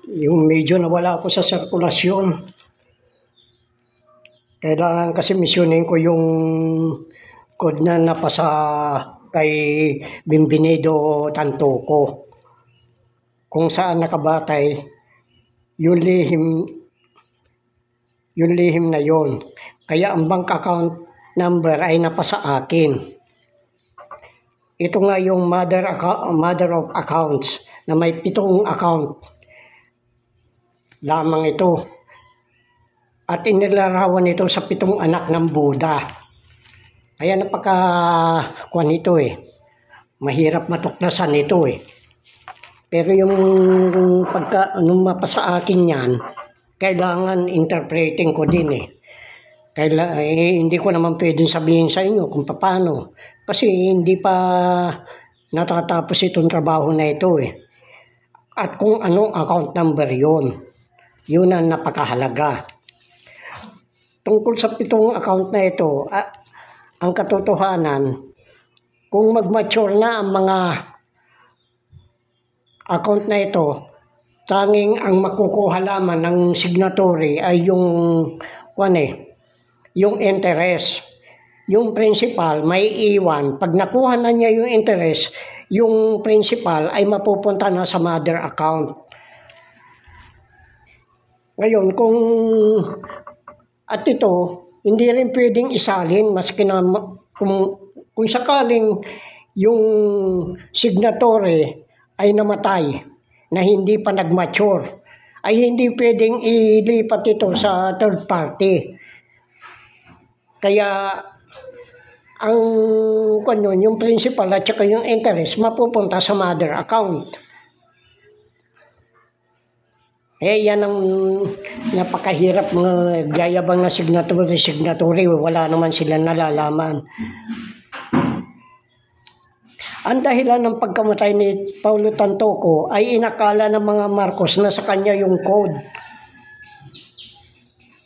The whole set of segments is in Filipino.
Yung medyo nawala ako sa sirkulasyon. Kailangan kasi misyonin ko yung code na napasa kay Bimbinido Tantoco. Kung saan nakabatay yung lihim na yon. Kaya ang bank account number ay napasa akin. Ito nga yung mother of accounts na may 7 account lamang ito. At inilarawan ito sa 7 anak ng Buddha. Kaya napaka-kuan ito eh. Mahirap matuklasan ito eh. Pero yung nung mapasa akin yan, kailangan interpreting ko din eh. Hindi ko naman pwedeng sabihin sa inyo kung paano. Kasi hindi pa natatapos itong trabaho na ito eh. At kung anong account number yon, yun ang napakahalaga. Tungkol sa 7 account na ito, ang katotohanan, kung mag-mature na ang mga account na ito, tanging ang makukuha lamang ng signatory ay yung interest. Yung principal may iwan. Pag nakuha na niya yung interest, yung principal ay mapupunta na sa mother account. Ngayon, at ito, hindi rin pwedeng isalin maski na kung sakaling yung signatory ay namatay na hindi pa nag-mature, ay hindi pwedeng ilipat ito sa third party. Kaya yung principal at saka yung interest mapupunta sa mother account. Yan ang napakahirap mga gayabang na signatory, wala naman sila nalalaman. Ang dahilan ng pagkamatay ni Paulo Tantoco ay inakala ng mga Marcos na sa kanya yung code.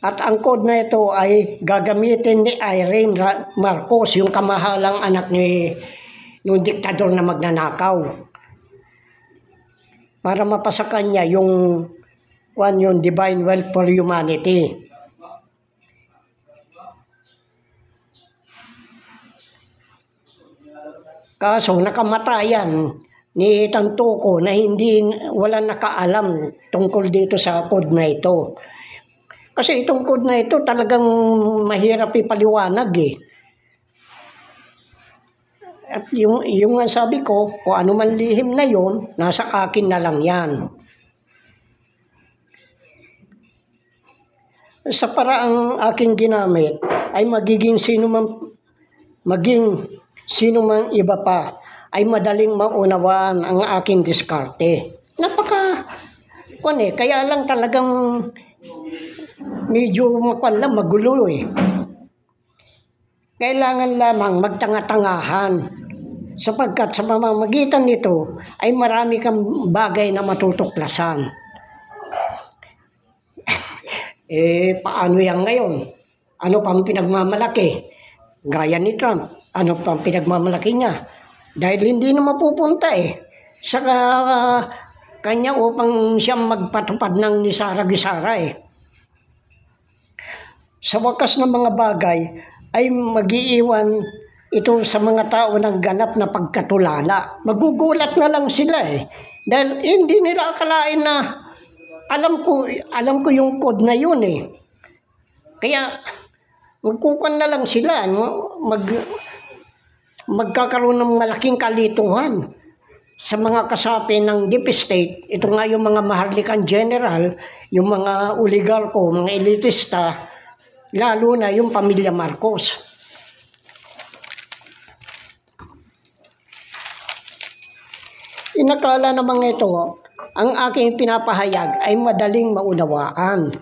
At ang code na ito ay gagamitin ni Irene Marcos, yung kamahalang anak ng diktador na magnanakaw. Para mapasa kanya yung Divine Wealth for Humanity. Kaso nakamatayan ni Tantoco na wala nakaalam tungkol dito sa code na ito. Kasi itong code na ito talagang mahirap ipaliwanag eh. At yung sabi ko, kung ano man lihim na yon, nasa akin na lang yan. Sa paraang aking ginamit ay maging sino man iba pa ay madaling maunawaan ang aking diskarte. Kaya lang talagang medyo magulo eh. Kailangan lamang magtanga-tangahan sapagkat sa pamamagitan nito ay marami kang bagay na matutuklasan. Paano yan ngayon? Ano pang pinagmamalaki? Gaya ni Trump, ano pang pinagmamalaki niya? Dahil hindi na mapupunta sa kanya upang siyang magpatupad ng ni Sara Gisara eh. Sa wakas ng mga bagay ay mag-iiwan ito sa mga tao ng ganap na pagkatulala. Magugulat na lang sila eh. Dahil hindi nila akalain na alam ko yung code na yun eh. Kaya magkukuan na lang sila. Magkakaroon ng malaking kalituhan sa mga kasapi ng deep state. Ito nga yung mga maharlikang general, yung mga oligarko, mga elitista, lalo na yung pamilya Marcos. Inakala namang ito, ang aking pinapahayag ay madaling maunawaan.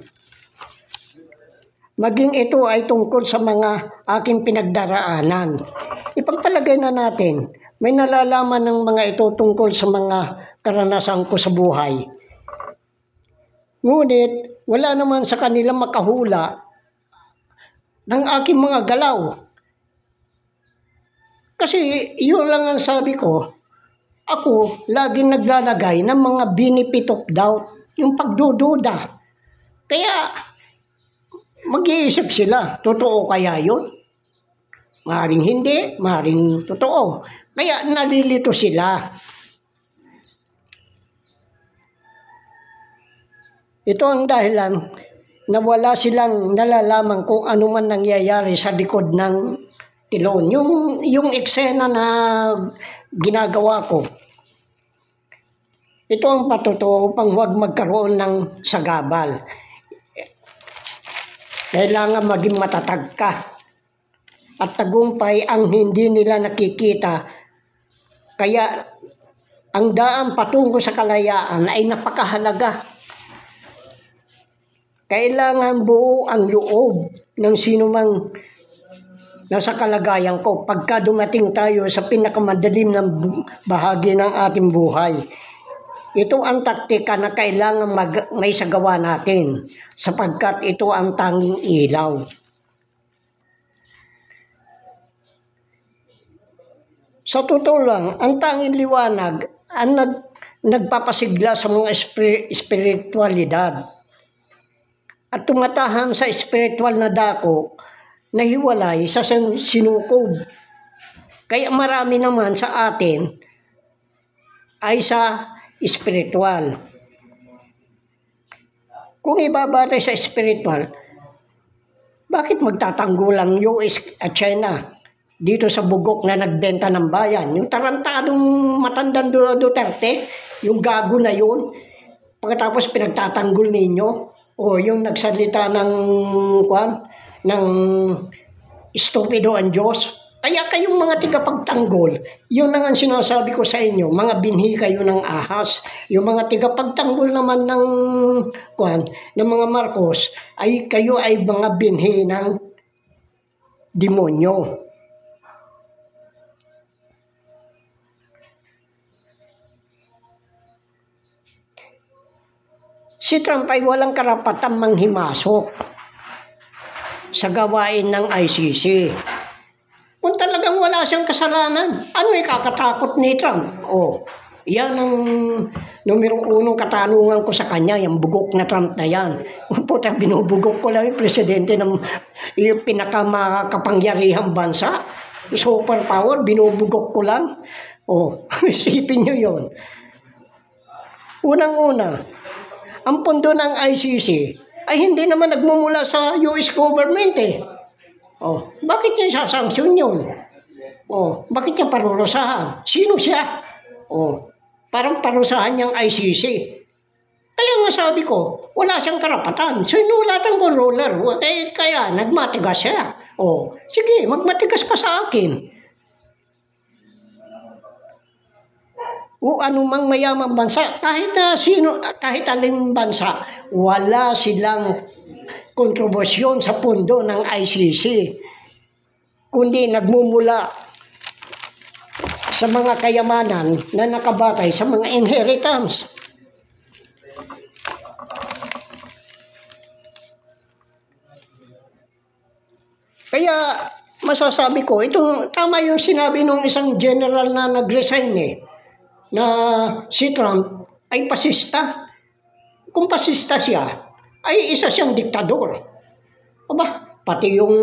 Maging ito ay tungkol sa mga aking pinagdaraanan. Ipagpalagay na natin, may nalalaman ng mga ito tungkol sa mga karanasan ko sa buhay. Ngunit, wala naman sa kanila makahula ng aking mga galaw. Kasi, yun lang ang sabi ko, Ako, laging naglalagay ng mga benefit of doubt, yung pagdududa. Kaya, mag-iisip sila, totoo kaya yun? Maring hindi, maring totoo. Kaya nalilito sila. Ito ang dahilan na wala silang nalalaman kung ano man nangyayari sa likod ng tilon. Yung eksena na ginagawa ko, ito ang patotoo upang huwag magkaroon ng sagabal. Kailangan maging matatag ka. At tagumpay ang hindi nila nakikita. Kaya ang daan patungo sa kalayaan ay napakahalaga. Kailangan buo ang loob ng sinumang nasa kalagayan ko pagka dumating tayo sa pinakamadalim ng bahagi ng ating buhay. Ito ang taktika na kailangan may sagawa natin sapagkat ito ang tanging ilaw. Sa totoo lang, ang tanging liwanag ang nagpapasigla sa mga espiritualidad at tumatahan sa espiritual na dako na hiwalay sa sinukob. Kaya marami naman sa atin ay sa espiritual. Kung ibabatay sa espiritual, bakit magtatanggol ang US at China dito sa bugok na nagbenta ng bayan? Yung tarantadong matandang Duterte, yung gago na yun, pagkatapos pinagtatanggol ninyo, o yung nagsalita ng stupido ang Diyos. Kaya kayong mga tigapagtanggol, yun ang sinasabi ko sa inyo, mga binhi kayo ng ahas. Yung mga tigapagtanggol naman ng mga Marcos, ay kayo ay mga binhi ng demonyo. Si Trump ay walang karapatang manghimasok sa gawain ng ICC. Kung talagang wala siyang kasalanan, ano ikakatakot ni Trump? Yan ang numero unong katanungan ko sa kanya, yung bugok na Trump na yan. Puta, binubugok ko lang yung presidente ng yung pinakamakapangyarihang bansa. Superpower, binubugok ko lang. Isipin nyo yun. Unang-una, ang pondo ng ICC ay hindi naman nagmumula sa US government bakit niya isasanksyon yun? Bakit niya parurusahan? Sino siya? Parang parusahan niyang ICC. Kaya nga sabi ko, wala siyang karapatan. Sinulat ang controller. Kaya nagmatigas siya. Sige, magmatigas ka sa akin. Anumang mayamang bansa, kahit aling bansa, wala silang kontrobersyon sa pondo ng ICC, kundi nagmumula sa mga kayamanan na nakabatay sa mga inheritance. Kaya masasabi ko, itong tama yung sinabi ng isang general na nag-resign na si Trump ay pasista. Kung pasista siya, ay isa siyang diktador. Pati yung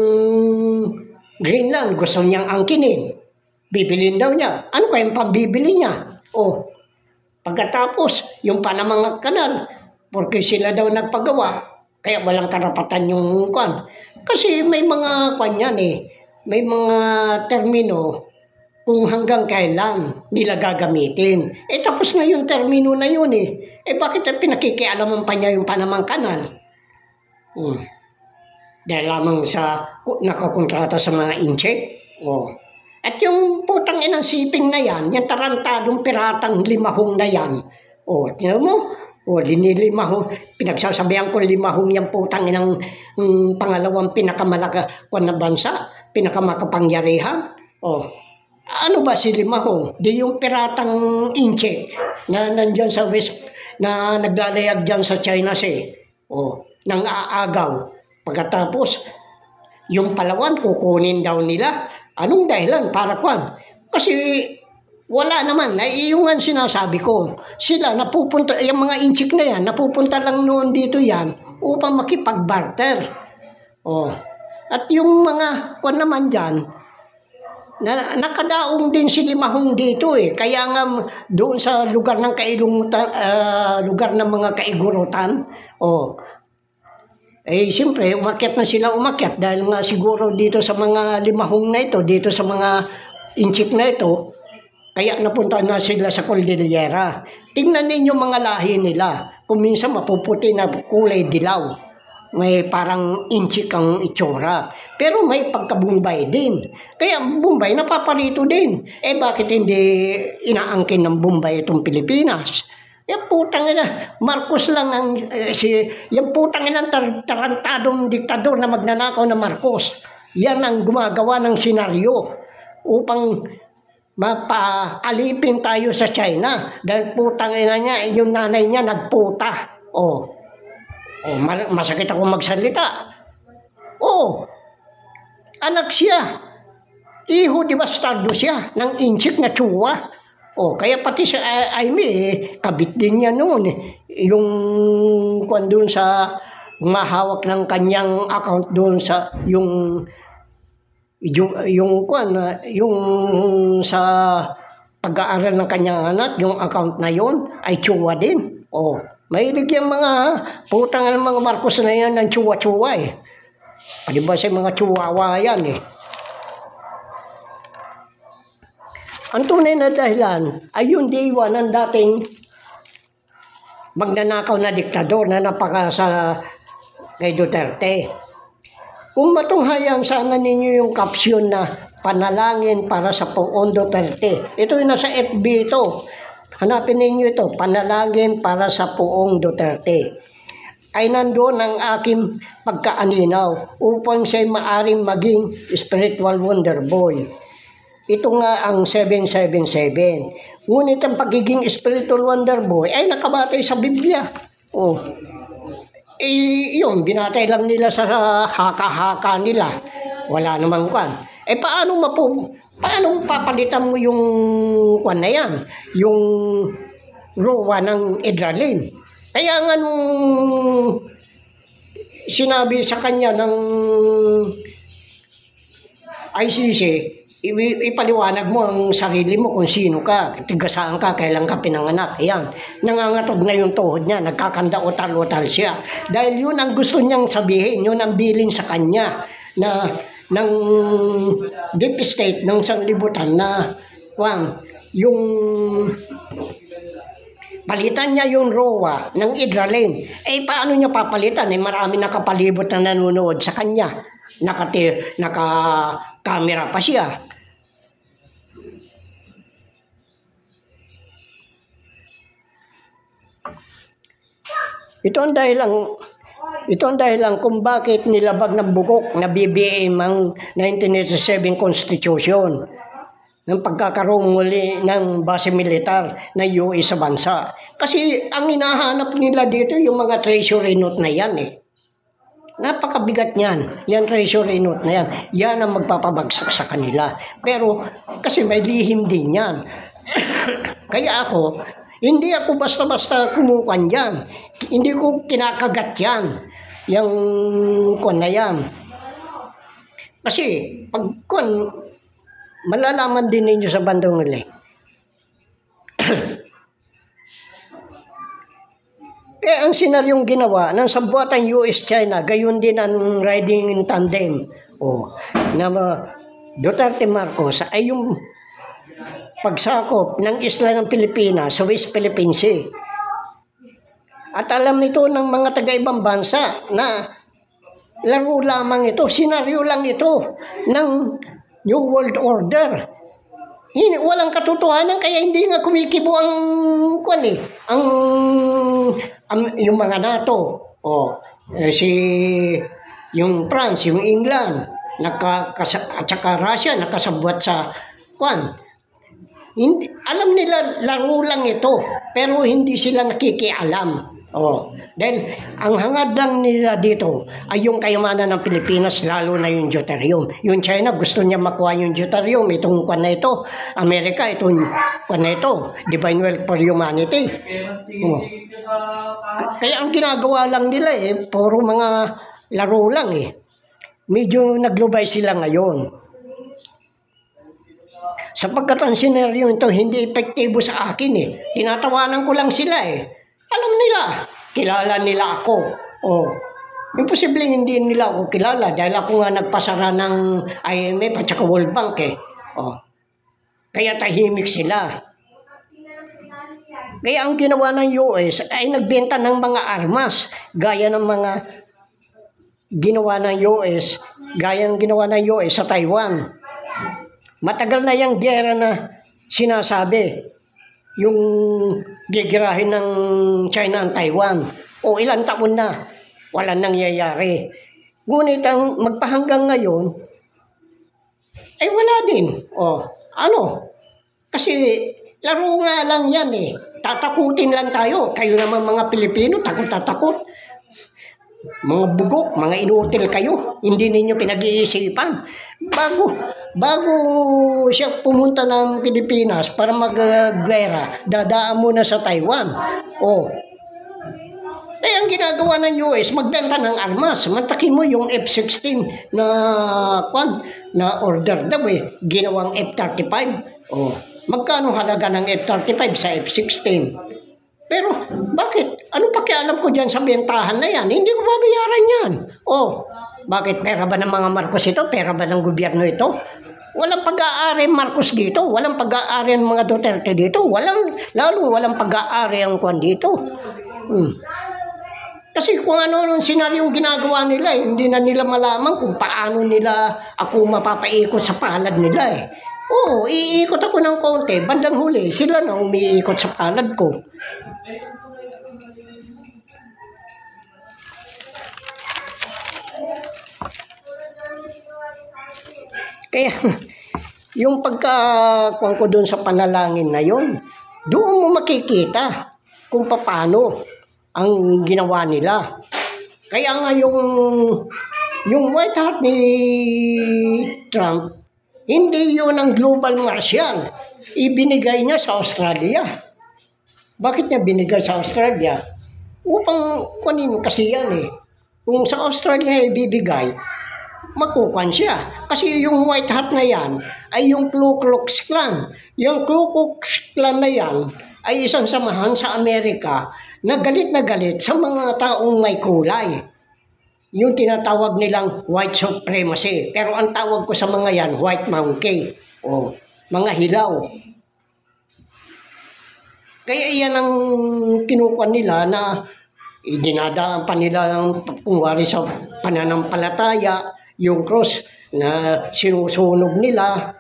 Greenland gusto niyang angkinin. Bibilin daw niya. Ano kayang pambibili niya? Pagkatapos, yung Panama Canal, porque sila daw nagpagawa, kaya walang karapatan yung Kasi may mga may mga termino kung hanggang kailan nila gagamitin. Tapos na yung termino na yun bakit pinakikialaman pa niya yung Panama Canal? Dahil lamang sa nakakontrata sa mga incheck. At yung putang inang siping na yan, yung tarantadong piratang limahong na yan. Tinan mo? Linilimahong, pinagsasabihan ko limahong yung putang inang pangalawang pinakamalaka na bansa, pinakamakapangyarihan. Ano ba si limahong? Di yung piratang incheck na nandyan sa West, na naglalayag dyan sa China Sea, nang aagaw. Pagkatapos, yung Palawan kukunin daw nila. Anong dahilan? Para Kasi Wala naman, ay yung nga sinasabi ko. Sila napupunta, yung mga inchik na yan, napupunta lang noon dito yan upang makipag-barter. Oh. At yung mga kwan naman dyan, nakadaong din si Limahong dito eh. Kaya nga doon sa lugar ng kailungutan, lugar ng mga kaigurutan, oh, eh siyempre umakyat na sila dahil nga siguro dito sa mga Limahong na ito, dito sa mga inchik na ito, kaya napunta na sila sa Cordillera. Tingnan ninyo mga lahi nila. Kung minsan mapuputi na kulay dilaw. May parang inchik ang itsura. Pero may pagka-Bombay din. Kaya Bombay napaparito din. Eh bakit hindi inaangkin ng Bombay itong Pilipinas? Yung putang ina, Marcos lang ang yung putang ina tarantadong diktador na magnanakaw na Marcos. Yan ang gumagawa ng senaryo upang mapaalipin tayo sa China dahil putang ina niya, yung nanay niya nagputa. Masakit ako magsalita. Anak siya. Iho di bastardo siya ng inchik na tsuwa. Kaya pati sa Aimee, kabit din niya noon. Yung kwan doon sa mahawak ng kanyang account doon sa yung sa pag-aaral ng kanyang anak, yung account na yon ay tsuwa din. Mahilig yung mga putang ng mga Marcos na yan ng tsuwa-tsuwa eh. Di ba sa mga tsuwawa yan eh. Ang tunay na dahilan ay yung diwa ng dating magnanakaw na diktador na napakasa kay Duterte. Kung matunghayan sana ninyo yung caption na panalangin para sa Poong Duterte. Ito yung nasa FB ito. Hanapin ninyo ito, panalangin para sa Poong Duterte. Ay nandoon ang aking pagkaaninaw upang siya'y maaring maging spiritual wonder boy. Ito nga ang 777. Ngunit ang pagiging spiritual wonder boy ay nakabatay sa Biblia. Yun, binatay lang nila sa haka-haka nila. Wala namang kwan. Paano papalitan mo yung kwan na yan? Yung rowa ng Idralin. Kaya nga nung sinabi sa kanya ng ICC, ipaliwanag mo ang sarili mo kung sino ka, tigasaan ka, kailan ka pinanganak. Ayan, nangangatog na yung tuhod niya, nagkakanda utal-utal siya. Dahil yun ang gusto niyang sabihin, yun ang bilin sa kanya na ng deep state, ng sanlibutan na yung palitan niya yung rowa ng Idralin. Paano niya papalitan? Marami nakapalibot na nanonood sa kanya. Naka-camera pa siya. Ito ang dahilan kung bakit nilabag ng bugok na BBM ang 1987 Constitution ng pagkakaroon muli ng base militar na UE sa bansa. Kasi ang hinahanap nila dito yung mga treasury note na yan eh. Napakabigat niyan. Yan treasury note na yan. Yan ang magpapabagsak sa kanila. Pero kasi may lihim din yan. Kaya hindi ako basta-basta kumukan yan. Hindi ko kinakagat yan. Yung kwan na yan. Kasi pag kwan, malalaman din ninyo sa bandang nila. Ang senaryong ginawa ng sambuatang US-China, gayon din ang riding in tandem na Duterte Marcos ay yung pagsakop ng isla ng Pilipinas sa West Philippine Sea. At alam nito ng mga taga-ibang bansa na laro lamang ito, senaryo lang ito ng New World Order. Walang katotohanan kaya hindi nga kumikibo ang yung mga NATO. Yung France, yung England, at saka Russia nakasabwat sa alam nila laro lang ito pero hindi sila nakikialam. Oh, dahil ang hangad lang nila dito ay yung kayamanan ng Pilipinas, lalo na yung deuterium. Yung China gusto niya makuha yung deuterium, itong kwan na ito. Amerika, itong kwan na ito, Divine Wealth for Humanity. Oh. Kaya ang ginagawa lang nila puro mga laro lang Medyo naglubay sila ngayon. Sapagkat ang senaryo ito hindi epektibo sa akin Tinatawanan ko lang sila Alam nila, kilala nila ako. Imposibleng hindi nila ako kilala dahil ako nga nagpasara ng IMF at saka World Bank Kaya tahimik sila. Kaya ang ginawa ng US ay nagbenta ng mga armas gaya ng mga ginawa ng US, gaya ng ginawa ng US sa Taiwan. Matagal na yung gera na sinasabi, yung gigirahin ng China ang Taiwan. Ilang taon na, walang nangyayari. Ngunit ang magpahanggang ngayon, ay wala din. Kasi laro nga lang yan Tatakutin lang tayo. Kayo naman mga Pilipino, takot-takot. Mga bugok, mga inutil kayo. Hindi ninyo pinag-iisipan. Bago siya pumunta ng Pilipinas para mag-gera, dadaan muna sa Taiwan. Kaya ang ginagawa ng US, magbenta ng armas. Mantakin mo yung F-16 na order daw ginawang F-35. Magkano halaga ng F-35 sa F-16? Pero bakit? Ano pakialam ko dyan sa bentahan na yan? Hindi ko babayaran yan. Bakit? Pera ba ng mga Marcos ito? Pera ba ng gobyerno ito? Walang pag-aari Marcos dito. Walang pag-aari ang mga Duterte dito. Walang pag-aari ang kwan dito. Kasi kung ano senaryong ginagawa nila, hindi na nila malaman kung paano nila ako mapapaikot sa palad nila iikot ako ng konti. Bandang huli, sila na umiikot sa palad ko. Kaya, yung pagkakuan ko doon sa panalangin na yun, doon mo makikita kung paano ang ginawa nila. Kaya nga yung White House ni Trump, hindi yun ang global martial. Ibinigay niya sa Australia. Bakit niya binigay sa Australia? Upang kunin kasi yan Kung sa Australia ibibigay, makukuhan siya. Kasi yung White Hat na yan ay yung Ku Klux Klan. Yung Ku Klux Klan na yan ay isang samahan sa Amerika na galit sa mga taong may kulay. Yung tinatawag nilang white supremacy. Pero ang tawag ko sa mga yan, white monkey. Mga hilaw. Kaya yan ang kinukuha nila na dinadaan pa nila kung wari sa pananampalataya, yung cross na sinusunog nila.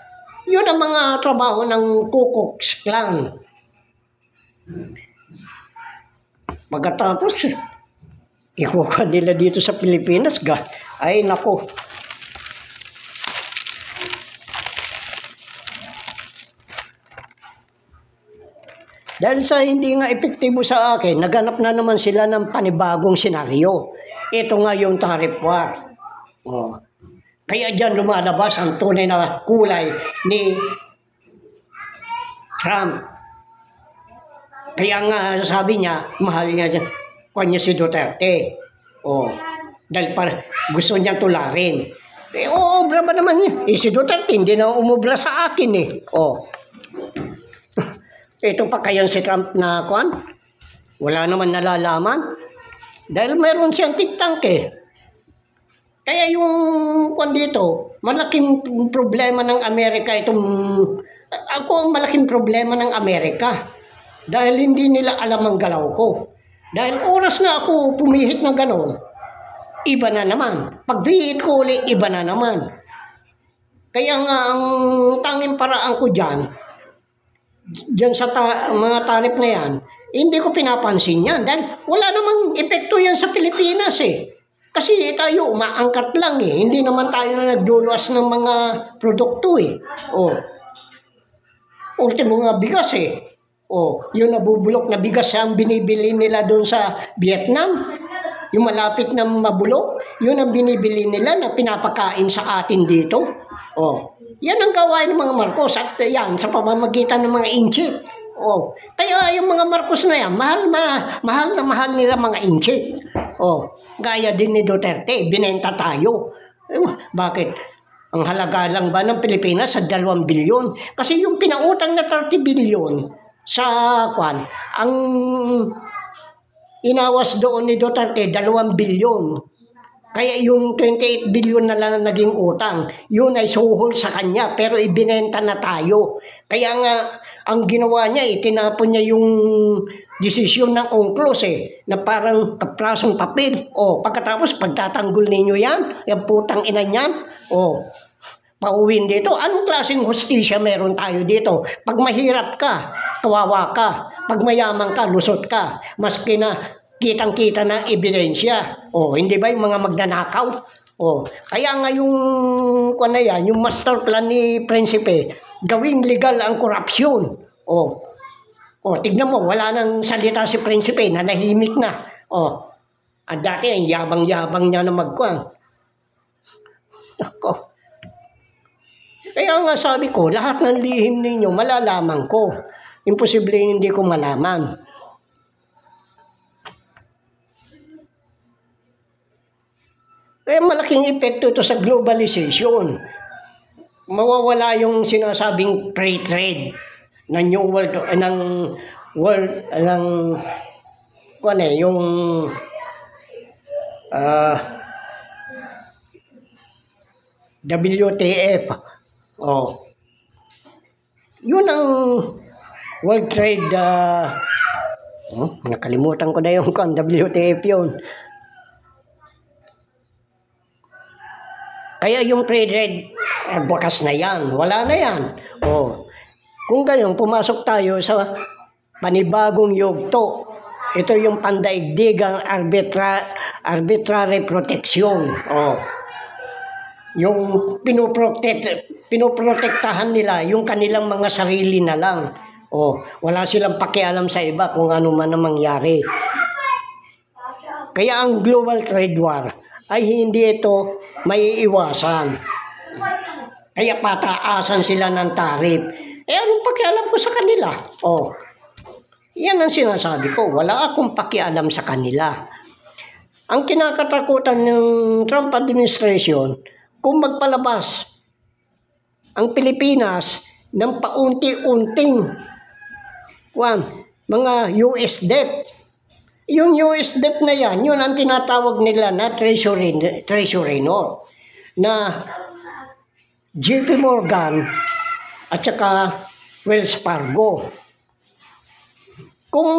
Yun ang mga trabaho ng Ku Klux Klan. Pagkatapos, ikuha nila dito sa Pilipinas, ay nako. Dahil sa hindi nga epektibo sa akin, naganap na naman sila ng panibagong senaryo. Ito nga yung tariff war. Kaya dyan lumalabas ang tunay na kulay ni Trump. Kaya nga sabi niya, mahal niya si Duterte. Dahil gusto niyang tularin. Obra ba naman niya? Si Duterte hindi na umubra sa akin Ito pa kaya si Trump na wala naman nalalaman. Dahil meron siyang think-tank Kaya yung dito, malaking problema ng Amerika ako ang malaking problema ng Amerika. Dahil hindi nila alam ang galaw ko. Dahil oras na ako pumihit ng ganon, iba na naman. Pag-bihit ko ulit, iba na naman. Kaya nga ang tanging paraan ko dyan sa mga tarif na yan, hindi ko pinapansin yan. Dahil wala namang epekto yan sa Pilipinas Kasi tayo, umaangkat lang Hindi naman tayo na nagduluas ng mga produkto Ultimo nga bigas Yung nabubulok na bigas ang binibili nila doon sa Vietnam. Yung malapit na mabulok, yun ang binibili nila na pinapakain sa atin dito. Yan ang gawain ng mga Marcos at yan sa pamamagitan ng mga inchik. Kaya yung mga Marcos na yan, mahal nila mga inchik. Gaya din ni Duterte, binenta tayo. Bakit? Ang halaga lang ba ng Pilipinas sa 2 bilyon? Kasi yung pinautang na 30 bilyon sa ang inawas doon ni Duterte 2 bilyon. Kaya yung 28 bilyon na lang naging utang, yun ay suhol sa kanya pero ibinenta na tayo. Kaya nga ang ginawa niya, itinapon niya yung desisyon ng UNCLOS na parang kaprasong papel. Pagkatapos pagtatanggol ninyo yan, yung putang ina niyan, pauwin dito. Anong klaseng hustisya meron tayo dito? Pag mahirap ka, kawawa ka. Pag mayaman ka, lusot ka. Maski na kitang-kita na ebidensya. Hindi ba yung mga magnanakaw? Kaya nga yung yung master plan ni Prinsipe, gawing legal ang korupsyon. Tignan mo, wala nang salita si Prinsipe, nanahimik na. At dati, ang yabang-yabang niya na magkuhan. Kaya nga sabi ko, lahat ng lihim ninyo, malalaman ko. Imposible hindi ko malaman. Kaya malaking epekto ito sa globalization. Mawawala yung sinasabing free trade ng new world, yung WTF. Yun ang World Trade, nakalimutan ko na yung WTF yun. Kaya yung trade bukas na yan, wala na yan. Kung ganyan, pumasok tayo sa panibagong yugto. Ito yung pandaigdigang arbitrary protection. Yung pinoprotektahan nila yung kanilang mga sarili na lang. Wala silang pakialam sa iba kung ano man ang mangyari. Kaya ang global trade war ay hindi ito maiiwasan. Kaya pataasan sila ng tarif. Anong pakialam ko sa kanila? Yan ang sinasabi ko. Wala akong pakialam sa kanila. Ang kinakatakutan ng Trump administration, kung magpalabas ang Pilipinas ng paunti-unting mga US debt. Yung US debt na yan, yun ang tinatawag nila na treasury note na JP Morgan at saka Wells Fargo. Kung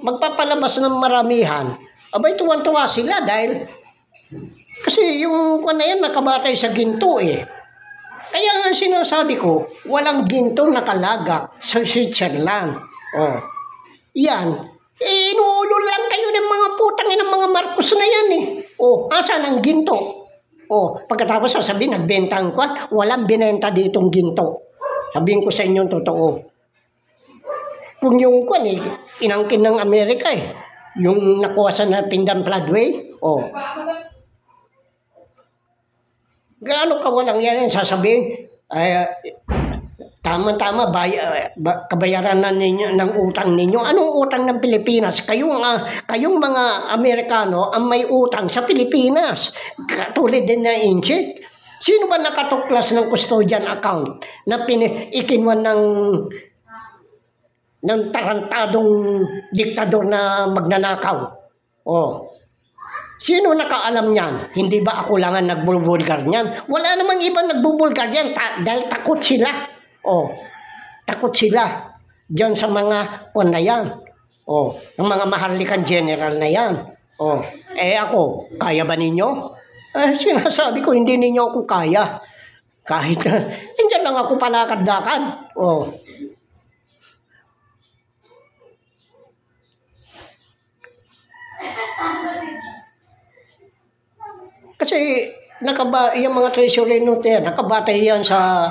magpapalabas ng maramihan, abay tuwan-tuwa sila dahil kasi yung na yan nakabatay sa ginto Kaya nga sinasabi ko, walang ginto nakalagak sa Switzerland. Yan. Inuulol lang kayo ng mga putang ng mga Marcos na yan asan ang ginto? Pagkatapos sasabihin, nagbenta ang kwan, walang binenta ditong ginto. Sabihin ko sa inyo totoo. Kung yung kwan inangkin ng Amerika yung nakuha sa Pindang Floodway, gaano kawalang yan sasabihin, tama-tama, kabayaran na ninyo ng utang ninyo. Anong utang ng Pilipinas? Kayong mga Amerikano ang may utang sa Pilipinas. Katulad din na inchik. Sino ba nakatuklas ng custodian account na ikinwan ng tarantadong diktador na magnanakaw? Sino nakaalam niyan? Hindi ba ako lang ang nagbubulgar niyan? Wala namang ibang nagbubulgar niyan dahil takot sila. Takot sila diyan sa mga kon na yan. Ng mga maharlikang general na yan. Ako, kaya ba ninyo? Sinasabi ko, hindi ninyo ako kaya. Kahit hindi lang ako palakad-lakad. Kasi yung mga treasury note yan, nakabatay yan sa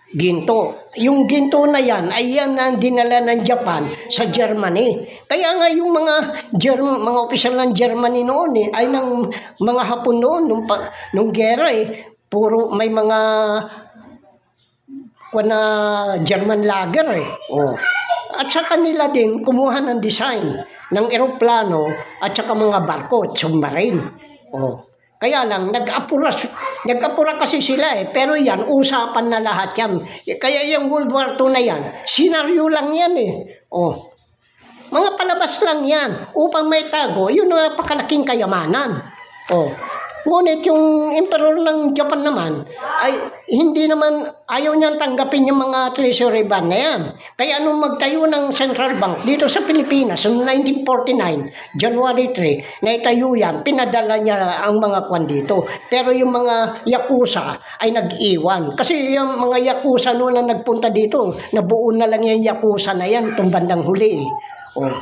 ginto. Yung ginto na yan ay yan ang dinala ng Japan sa Germany. Kaya nga yung mga opisyal ng Germany noon ay ng mga Hapon noon nung gera puro may mga German lager Oh. At sa kanila din kumuha ng design ng eroplano at saka mga barko, submarine. Oh. Kaya lang, nag-apura kasi sila pero yan, usapan na lahat yan. Kaya yung World War II na yan, senaryo lang yan Oh. Mga palabas lang yan, upang may tago, yun ang napakalaking kayamanan. Oh. Ngunit yung emperor ng Japan naman, ay hindi naman, ayaw niyang tanggapin yung mga treasury bond na yan. Kaya nung magtayo ng central bank dito sa Pilipinas, noong 1949, January 3, na itayo yan, pinadala niya ang mga kwan dito. Pero yung mga yakuza ay nag-iwan. Kasi yung mga yakuza noon na nagpunta dito, nabuo na lang yung yakuza na yan, itong bandang huli Oh.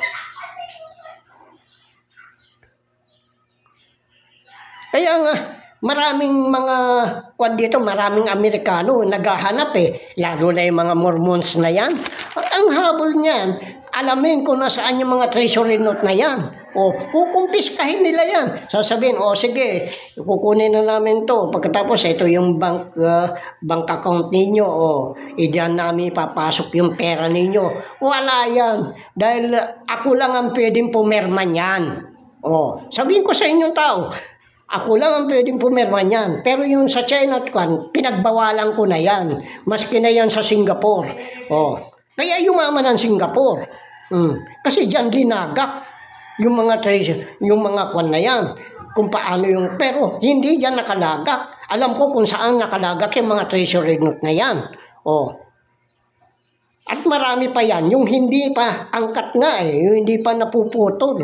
Kaya nga, maraming mga dito, maraming Amerikano naghahanap lalo na yung mga Mormons na yan. Ang habol niyan, alamin kung nasaan yung mga treasury note na yan. Kukumpiskahin nila yan. Sasabihin, sige, kukunin na namin to. Pagkatapos, ito yung bank account ninyo. Diyan namin papasok yung pera ninyo. Wala yan. Dahil ako lang ang pwedeng pumirma niyan. Sabihin ko sa inyong tao, ako lang ang pwedeng pumirma niyan. Pero yung sa China, pinagbawalan ko na yan. Maski na yan sa Singapore. Kaya yumaman ang Singapore. Kasi diyan linagak yung mga kwan na yan. Kung paano pero hindi diyan nakalagak. Alam ko kung saan nakalagak yung mga treasury note na yan. At marami pa yan. Yung hindi pa angkat nga yung hindi pa napuputol.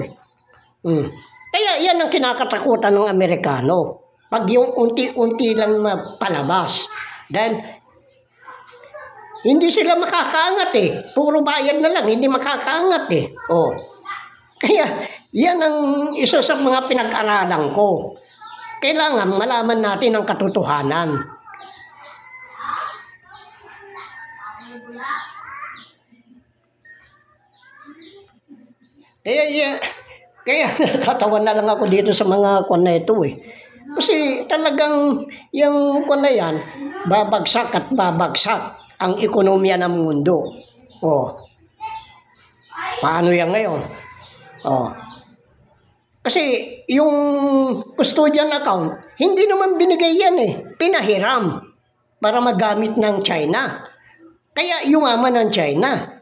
Kaya yan ang kinakatakutan ng Amerikano. Pag yung unti-unti lang palabas. Dahil hindi sila makakaangat Puro bayad na lang, hindi makakaangat Kaya yan ang isa sa mga pinag-aralan ko. Kailangan malaman natin ang katotohanan. Kaya natatawa na lang ako dito sa mga kwan na ito Kasi talagang yung kwan na yan, babagsak at babagsak ang ekonomiya ng mundo. Paano yan ngayon? Kasi yung custodian account, hindi naman binigay yan Pinahiram para magamit ng China. Kaya yumaman ng China.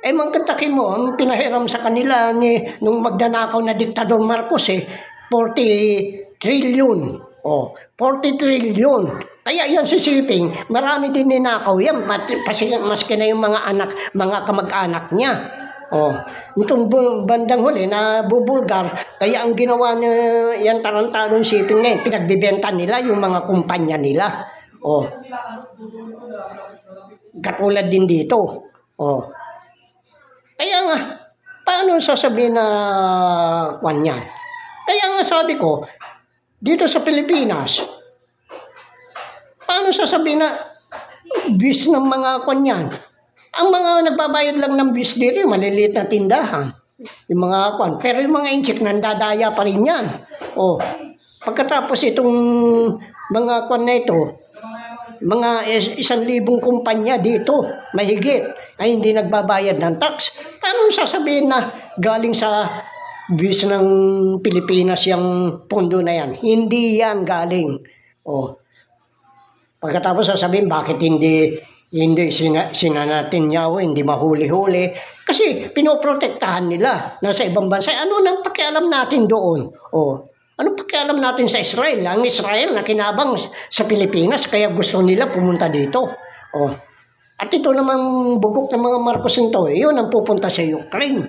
Mangkataki mo, ang pinahiram sa kanila nung magdanakaw na diktador Marcos 40 trillion. 40 trillion. Kaya yan si Siping, marami din ninakaw yan, maski na yung mga kamag-anak niya. Itong bandang huli na bubulgar, kaya ang ginawa niya yan tarantalong Siping na pinagbibenta nila yung mga kumpanya nila. Katulad din dito. Kaya nga, paano sasabihin na kwan yan? Kaya nga sabi ko, dito sa Pilipinas, paano sasabihin na bis ng mga kwan yan? Ang mga nagbabayad lang ng bis dito, maliliit na tindahan. Yung mga kwan. Pero yung mga inchik, nandadaya pa rin yan. Pagkatapos itong mga kwan na ito, mga 1,000 kumpanya dito, mahigit, ay hindi nagbabayad ng tax. Paano sasabihin na galing sa bis ng Pilipinas yung pondo na yan? Hindi yan galing. Pagkatapos sasabihin, bakit hindi sinanatin hindi mahuli-huli? Kasi pinoprotektahan nila. Nasa ibang bansa. Ano nang pakialam natin doon? Ano pakialam natin sa Israel? Ang Israel na kinabang sa Pilipinas, kaya gusto nila pumunta dito. At ito namang bugok ng mga Marcos nito, yun ang pupunta sa Ukraine.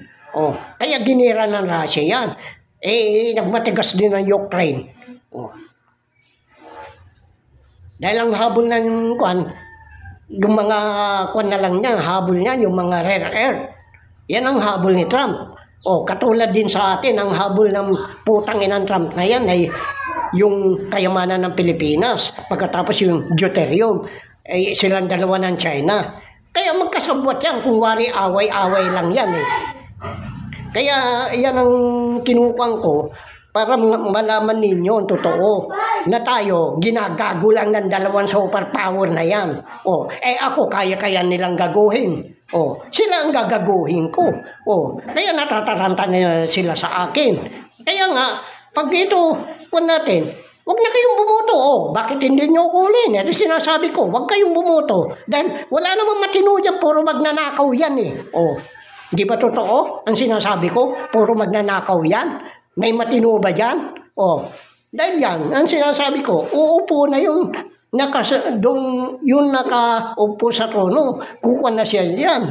Kaya ginira ng Russia yan. Nagmatigas din ng Ukraine. Dahil ang habol ng kwan, yung mga kwan na lang niya, habol niya, yung mga rare earth. Yan ang habol ni Trump. Katulad din sa atin, ang habol ng putang inang Trump na yan ay yung kayamanan ng Pilipinas. Pagkatapos yung deuterium. silang dalawa ng China. Kaya magkasabwat yan, kung wari away-away lang yan eh. Kaya yan ang kinukuhan ko para malaman ninyo ang totoo na tayo ginagago lang ng dalawang superpower na yan. Ako kaya nilang gaguhin. Sila ang gagaguhin ko. Kaya natataranta na sila sa akin. Kaya nga, pag ito, natin, wag na kayong bumoto. Bakit hindi nyo kulin? Ito sinasabi ko, wag kayong bumoto. Dahil wala namang matino dyan, puro magnanakaw yan eh. Di ba totoo ang sinasabi ko? Puro magnanakaw yan. May matino ba dyan? Dahil yan, ang sinasabi ko, uupo na yung nakaupo sa trono. Kukuha na siya yan.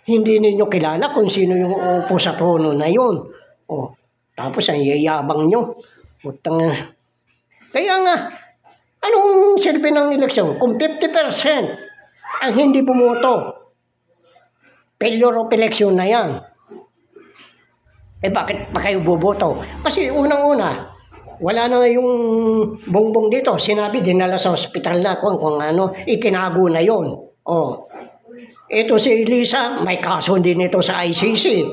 Hindi ninyo kilala kung sino yung uupo sa trono na yun. Tapos ang yayabang nyo. Kaya nga, anong silbi ng eleksyon? Kung 50% ang hindi bumoto, failure of election na yan. Bakit pa kayo boboto? Kasi unang-una, wala na yung bongbong dito. Sinabi, dinala sa ospital na kung ano, itinago na yun. Ito si Elisa, may kaso din ito sa ICC.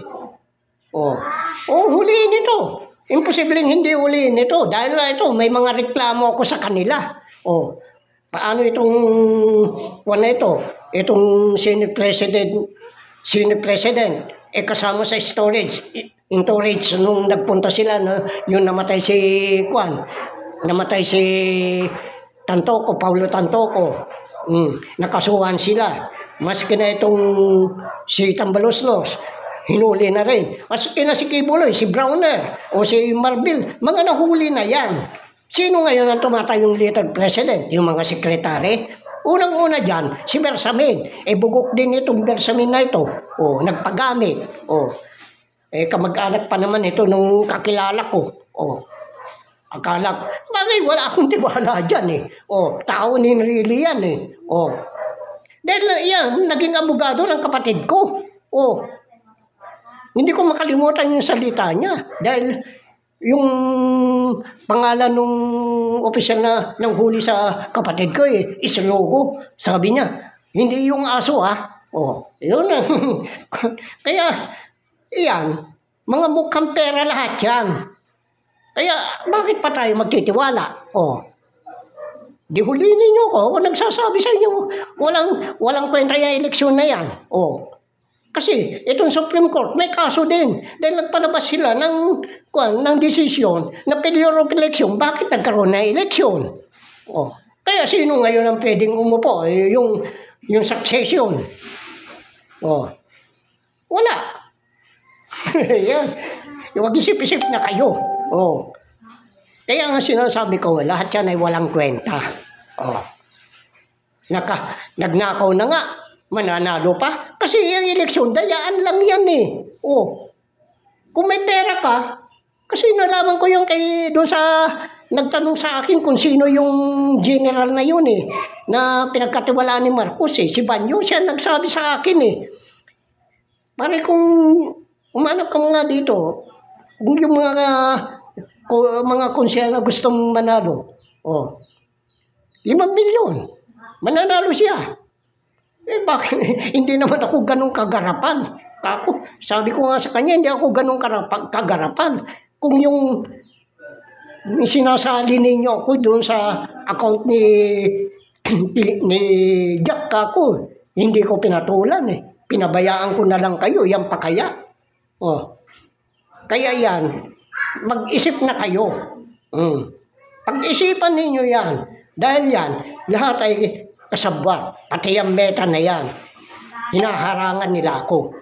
Huliin ito. Imposibleng hindi huliin ito. Dahil ito, may mga reklamo ako sa kanila. Paano itong itong Senate President, kasama sa storage nung nagpunta sila, yung namatay si Paulo Tantoco. Nakasuhan sila. Maski na itong si Tambaloslos, hinuli na rin. Maski na si Kibuloy, si Browner, o si Marbil, mga nahuli na yan. Sino ngayon ang tumatayong little president? Yung mga sekretary? Unang-una dyan, si Bersamin. Bugok din itong Bersamin na ito. Nagpagamit. Kamag-anak pa naman ito nung kakilala ko. Akala, bagay, wala akong tiwala dyan eh. Tao ni Really yan eh. Dahil yan, naging abogado ng kapatid ko. Hindi ko makalimutan yung salita niya. Dahil yung pangalan nung opisyal na nang huli sa kapatid ko is Logo. Sabi niya, hindi yung aso yun na. Kaya, yan, mga mukhang pera lahat yan. Kaya, bakit pa tayo magtitiwala? Di huliin ninyo ko, nagsasabi sa inyo, walang kwenta yung eleksyon na yan. Kasi, itong Supreme Court, may kaso din. Dahil nagpalabas sila ng desisyon na failure of election, bakit nagkaroon na eleksyon? Kaya, sino ngayon ang pwedeng umupo? Yung succession. Wala. Yan. Huwag isip-isip na kayo. Kaya nga sinasabi ko, lahat yan ay walang kwenta. Nagnakaw na nga, mananalo pa. Kasi yung eleksyon, dayaan lang yan eh. Kung may pera ka, kasi nalaman ko yung doon sa nagtanong sa akin kung sino yung general na yun na pinagkatiwalaan ni Marcos si Banyo, siya nagsabi sa akin pare kung umanap ka nga dito, kung yung mga konsyel na gustong manalo, 5 milyon, mananalo siya. Bakit? Hindi naman ako ganun kagarapan. Sabi ko nga sa kanya, hindi ako ganun kagarapan. Kung yung sinasali ninyo ako doon sa account ni Jack ako, hindi ko pinatulan Pinabayaan ko na lang kayo, yan pa kaya? Kaya yan, mag-isip na kayo. Pag-isipan ninyo yan. Dahil yan, lahat ay kasabwat. Pati yung meta na yan. Hinaharangan nila ako.